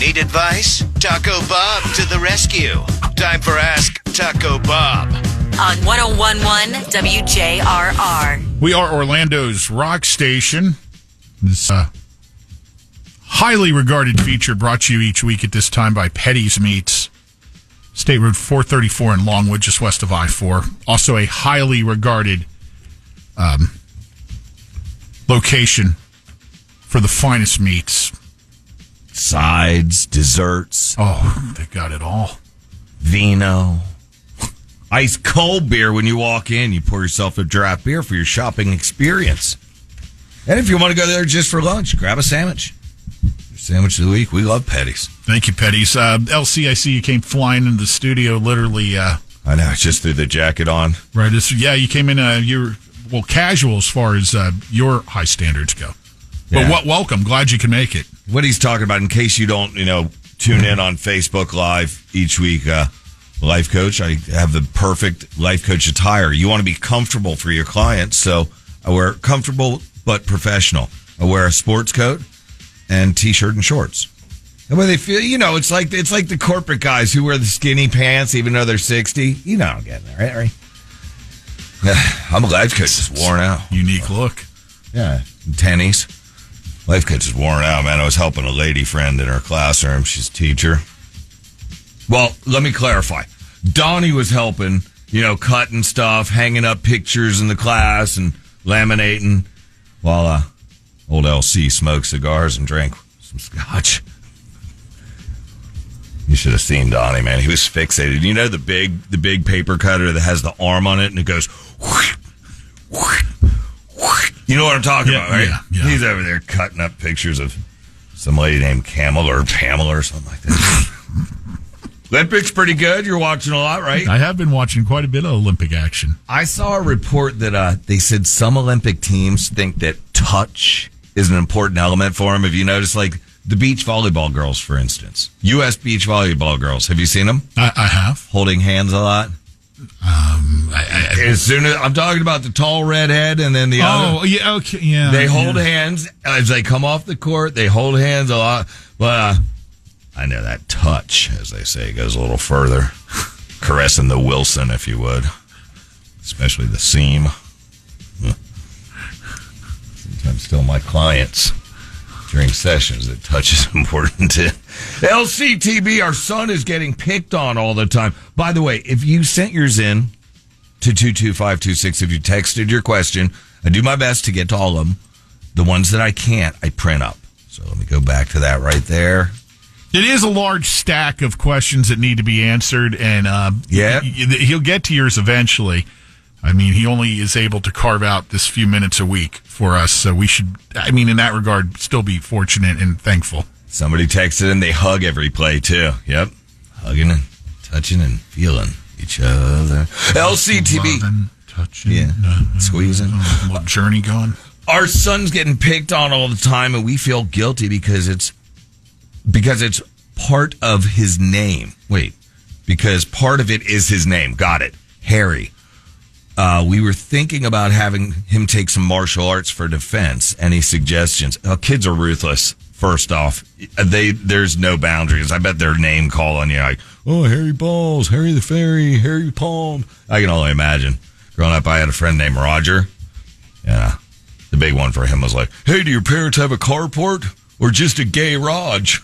Need advice? Taco Bob to the rescue. Time for Ask Taco Bob. On 101.1 WJRR. We are Orlando's rock station. This highly regarded feature brought to you each week at this time by Petty's Meats. State Road 434 in Longwood, just west of I-4. Also a highly regarded location for the finest meats. Sides, desserts. Oh, they got it all. Vino. Ice cold beer when you walk in. You pour yourself a draft beer for your shopping experience. And if you want to go there just for lunch, grab a sandwich. Your sandwich of the week. We love Petty's. Thank you, Petty's. LC, I see you came flying into the studio literally. I know, I just threw the jacket on. Right. You came in, you're casual as far as your high standards go. Yeah. But welcome. Glad you can make it. What he's talking about, in case you don't, tune in on Facebook Live each week, Life Coach, I have the perfect Life Coach attire. You want to be comfortable for your clients, so I wear comfortable but professional. I wear a sports coat and T-shirt and shorts. That way they feel, it's like the corporate guys who wear the skinny pants even though they're 60. You know I'm getting there, right? I'm a Life Coach, just worn out. Unique look. Yeah, tennies. Life Coach is worn out, man. I was helping a lady friend in her classroom. She's a teacher. Well, let me clarify. Donnie was helping, cutting stuff, hanging up pictures in the class and laminating while old LC smoked cigars and drank some scotch. You should have seen Donnie, man. He was fixated. You know the big paper cutter that has the arm on it and it goes whoosh, whoosh, whoosh. You know what I'm talking about, right? Yeah. He's over there cutting up pictures of some lady named Camel or Pamela or something like that. Olympics pretty good. You're watching a lot, right? I have been watching quite a bit of Olympic action. I saw a report that they said some Olympic teams think that touch is an important element for them. Have you noticed, like the beach volleyball girls, for instance? U.S. beach volleyball girls. Have you seen them? I have. Holding hands a lot? As soon as I'm talking about the tall redhead and then the other. Oh, yeah, okay, yeah. They hold hands as they come off the court. They hold hands a lot. But I know that touch, as they say, goes a little further. Caressing the Wilson, if you would. Especially the seam. Sometimes still my clients during sessions that touch is important too. LCTB, our son is getting picked on all the time. By the way, if you sent yours in to 22526, if you texted your question, I do my best to get to all of them. The ones that I can't, I print up. So let me go back to that right there. It is a large stack of questions that need to be answered, and he'll get to yours eventually. I mean, he only is able to carve out this few minutes a week for us, so we should, in that regard, still be fortunate and thankful. Somebody texted in, they hug every play, too. Yep. Hugging and touching and feeling each other. LCTB. Loving, touching. Yeah. Squeezing. A little journey going. Our son's getting picked on all the time, and we feel guilty because it's part of his name. Wait. Because part of it is his name. Got it. Harry. We were thinking about having him take some martial arts for defense. Any suggestions? Kids are ruthless. First off, there's no boundaries. I bet they're name calling you like, oh, Harry Balls, Harry the Fairy, Harry Palm. I can only imagine. Growing up, I had a friend named Roger. Yeah, the big one for him was like, hey, do your parents have a carport or just a gay Raj?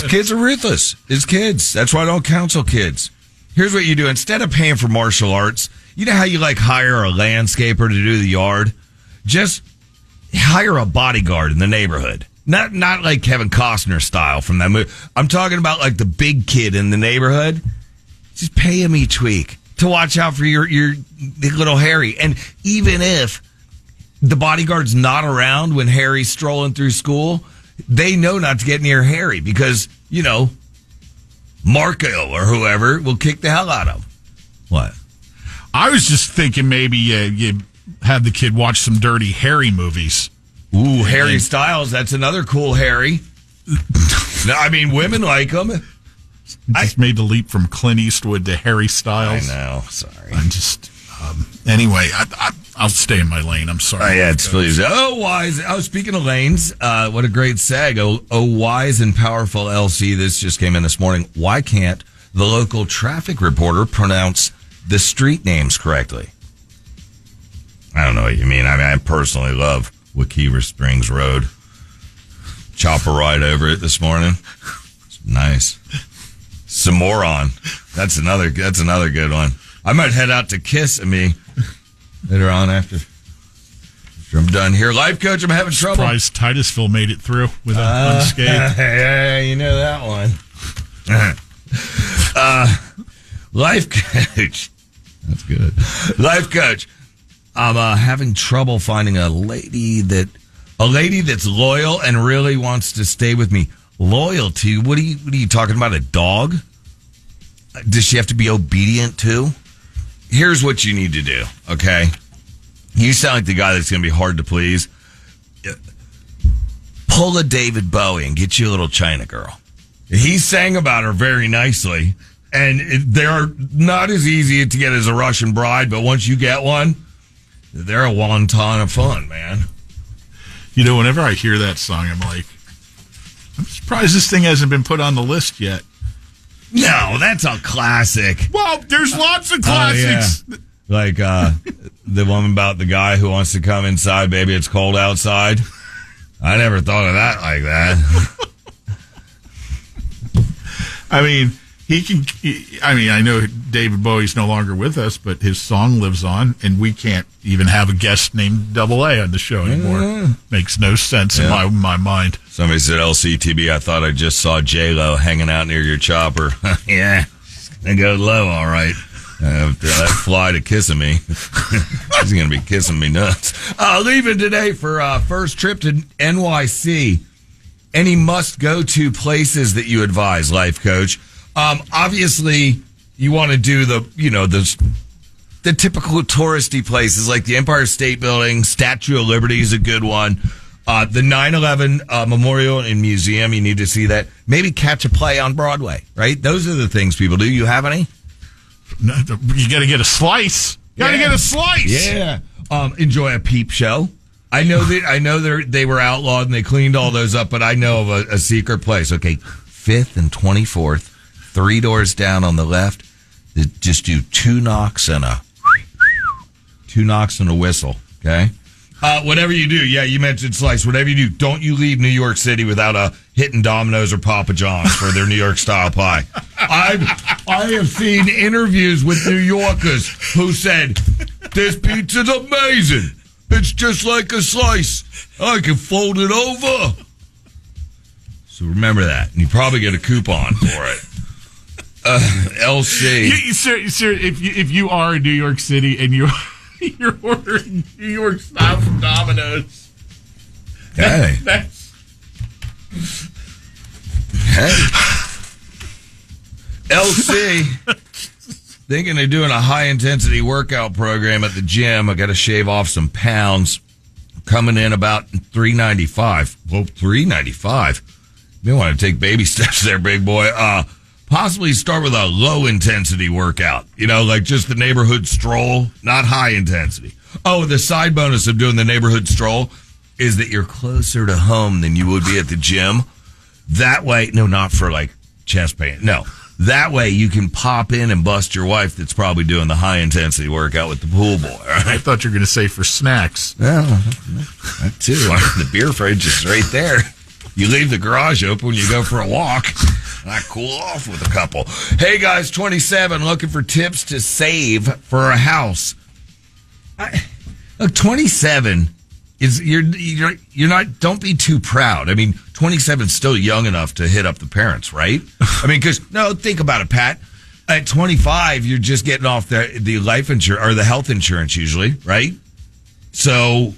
Kids are ruthless. It's kids. That's why I don't counsel kids. Here's what you do. Instead of paying for martial arts, you know how you hire a landscaper to do the yard? Just hire a bodyguard in the neighborhood. Not like Kevin Costner style from that movie. I'm talking about the big kid in the neighborhood. Just pay him each week to watch out for your little Harry. And even if the bodyguard's not around when Harry's strolling through school, they know not to get near Harry because, Marco or whoever will kick the hell out of him. What? I was just thinking maybe you have the kid watch some Dirty Harry movies. Ooh, Harry Styles. That's another cool Harry. Women like him. Just made the leap from Clint Eastwood to Harry Styles. I know. Sorry. I'm just... anyway, I'll stay in my lane. I'm sorry. Yeah, it's please. Oh, wise. Oh, speaking of lanes, what a great seg. Oh, wise and powerful LC. This just came in this morning. Why can't the local traffic reporter pronounce the street names correctly? I don't know what you mean. I mean, I personally love Waukegan Springs Road. Chopper ride over it this morning. It's nice. Samoron. That's another good one. I might head out to Kissimmee later on after I'm done here. Life Coach, I'm having trouble. Surprised Titusville made it through without unscathed. Yeah, you know that one. Life Coach. That's good. Life Coach. I'm having trouble finding a lady that's loyal and really wants to stay with me. Loyalty? What are you talking about? A dog? Does she have to be obedient too? Here's what you need to do, okay? You sound like the guy that's going to be hard to please. Pull a David Bowie and get you a little China girl. He sang about her very nicely, and they're not as easy to get as a Russian bride, but once you get one, they're a wonton of fun, man. You know, whenever I hear that song, I'm like, I'm surprised this thing hasn't been put on the list yet. No, that's a classic. Well, there's lots of classics. Yeah. Like the one about the guy who wants to come inside, baby, it's cold outside. I never thought of that like that. I mean, I know David Bowie's no longer with us, but his song lives on, and we can't even have a guest named Double A on the show anymore. Makes no sense in my mind. Somebody said LCTB, I thought I just saw J-Lo hanging out near your chopper. Yeah, and go low, all right. After that fly to kissing me. He's going to be kissing me nuts. Leaving today for first trip to NYC. Any must-go-to places that you advise, Life Coach? Obviously, you want to do the typical touristy places like the Empire State Building, Statue of Liberty is a good one. The 9/11 Memorial and Museum, you need to see that. Maybe catch a play on Broadway, right? Those are the things people do. You have any? No, you got to get a slice. Get a slice. Yeah. Enjoy a peep show. I know they were outlawed and they cleaned all those up, but I know of a secret place. Okay, 5th and 24th, 3 doors down on the left. Just do 2 knocks and a whistle. Okay. Whatever you do, yeah, you mentioned slice. Whatever you do, don't you leave New York City without hitting Domino's or Papa John's for their New York style pie. I have seen interviews with New Yorkers who said, "This pizza's amazing. It's just like a slice. I can fold it over." So remember that, and you probably get a coupon for it. LC. Sir, if you are in New York City and you're ordering New York style from Domino's, hey. LC, thinking of doing a high-intensity workout program at the gym. I got to shave off some pounds. Coming in about $395. Well, $395. You want to take baby steps there, big boy. Possibly start with a low-intensity workout. You know, like just the neighborhood stroll, not high intensity. Oh, the side bonus of doing the neighborhood stroll is that you're closer to home than you would be at the gym. That way, no, not for like chest pain. No. That way you can pop in and bust your wife that's probably doing the high-intensity workout with the pool boy. All right? I thought you were going to say for snacks. Well, that too. The beer fridge is right there. You leave the garage open when you go for a walk. I cool off with a couple. Hey, guys, 27, looking for tips to save for a house. Look, 27 is you're not. Don't be too proud. I mean, 27 is still young enough to hit up the parents, right? I mean, because think about it, Pat. At 25, you're just getting off the life insurance or the health insurance usually, right? So,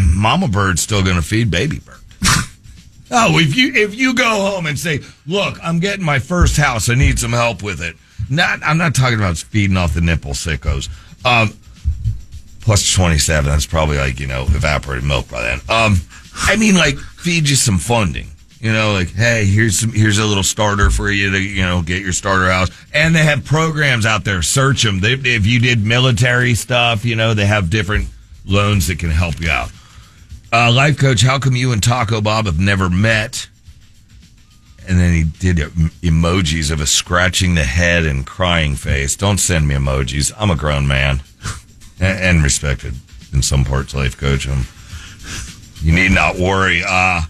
Mama Bird's still going to feed Baby Bird. Oh, if you go home and say, "Look, I'm getting my first house. I need some help with it." I'm not talking about feeding off the nipple, sickos. Plus 27, that's probably like, evaporated milk by then. I mean, like, feed you some funding. You know, like, hey, here's a little starter for you to, you know, get your starter house. And they have programs out there. Search them. If you did military stuff, you know, they have different loans that can help you out. Life Coach, how come you and Taco Bob have never met? And then he did emojis of a scratching the head and crying face. Don't send me emojis. I'm a grown man and respected in some parts, Life Coach. You need not worry. I'm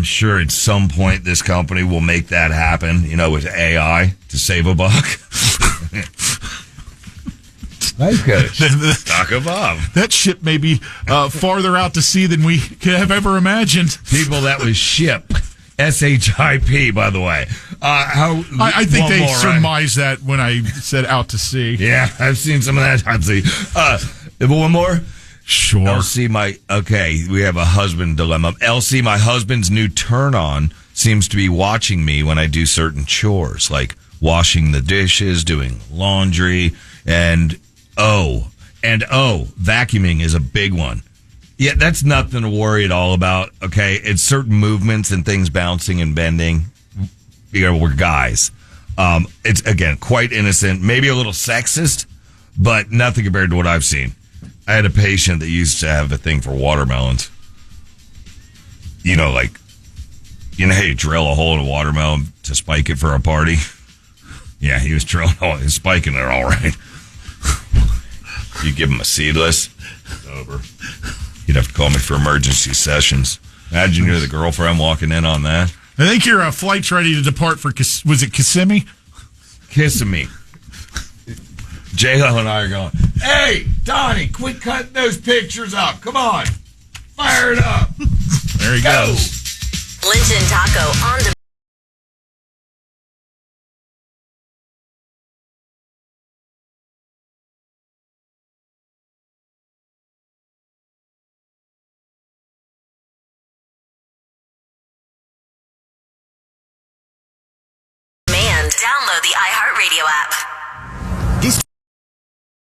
sure at some point this company will make that happen, you know, with AI to save a buck. Life Coach. Taco Bob. That ship may be farther out to sea than we could have ever imagined. People, that was ship. SHIP, by the way. I think they surmised that when I said out to sea. Yeah, I've seen some of that out to sea. One more? Sure. LC, we have a husband dilemma. LC, my husband's new turn on seems to be watching me when I do certain chores, like washing the dishes, doing laundry, and vacuuming is a big one. Yeah, that's nothing to worry at all about, okay? It's certain movements and things bouncing and bending. You know, we're guys. It's, again, quite innocent, maybe a little sexist, but nothing compared to what I've seen. I had a patient that used to have a thing for watermelons. You know, like, you know how you drill a hole in a watermelon to spike it for a party? Yeah, he was spiking it all right. You give him a seedless, it's over. You'd have to call me for emergency sessions. Imagine you're the girlfriend walking in on that. I think your flight's ready to depart for, was it Kissimmee? Kissimmee. J-Lo and I are going, hey, Donnie, quit cutting those pictures up. Come on. Fire it up. There he goes. Lynch and Taco on the download the iHeartRadio app.